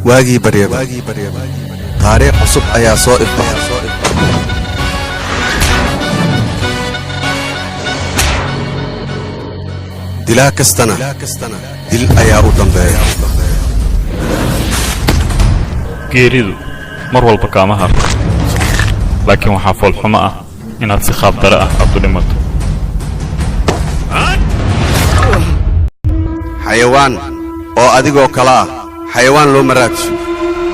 واجي بريبا تاريخ عصب أيا صائب دلاك استنا دل أيا أدنبايا geeridu mar walba kaama harto laakiin waxaa foolxumo ah inaad si qaab dare ah aad u dhimato xayawaan oo adigoo kala ah xayawaan loo maraadsho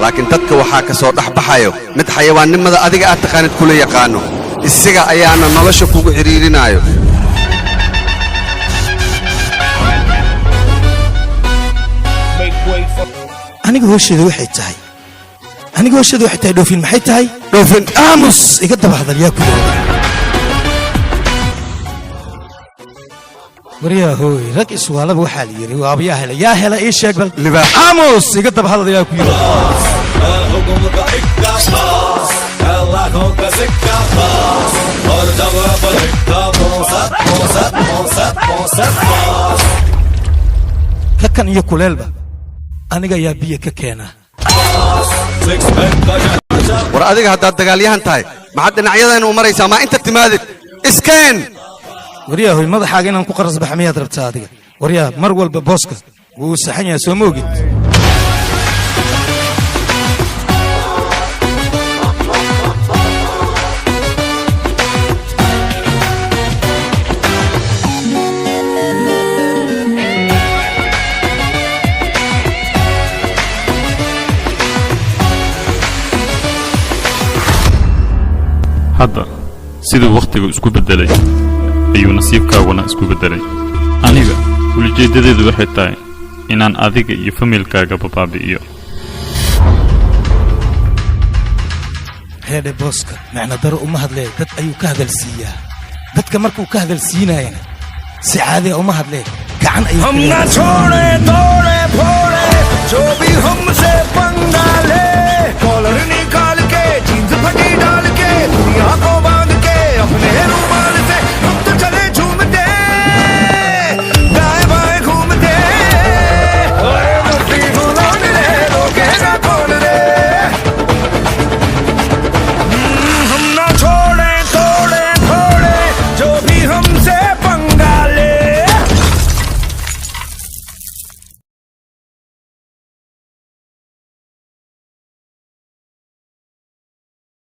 laakiin dadka waxaa ka soo dhaxbaxayo mid xayawaannimada adiga aad taqaanid kula yaqaano isaga ayaana nolosha kugu xiriirinayo aniga hooshada waxay tahay dhoofin maxay tahay dhoofin aamus iga daba hadal yaa ku yiri wariyaa hooy rag iswaalaba waxaa la yiri waabiyaa hela yaa hela ii sheeg bal aamus iga daba hadal yaa ku yiri kakan iyo kuleelba aniga yaa biyo ka keena war adiga haddaad dagaalyahan tahay maxaad dhinacyadayna u maraysaa maa inta timaadid iskeen waryaa hoy madaxaaga inaan ku qarasbaxa miyaad rabtaa adiga waryaa mar walba booska wuu saxan yahay soo ma ogid hadda siduu wakhtigu isku beddelay ayuu nasiibkaaguna isku beddelay aniga ulijeeddadeedu waxay tahay inaan adiga iyo familkaaga babaabi'iyo heedhe booska macna daro uma hadlee dad ayuu ka hadalsiiyaa dadka markuu ka hadalsiinayana si caadi uma hadlee gacan ayuu हम ना छोड़े तोड़े फोड़े जो भी हमसे पंगा ले कॉलर निकाल के जींस फटी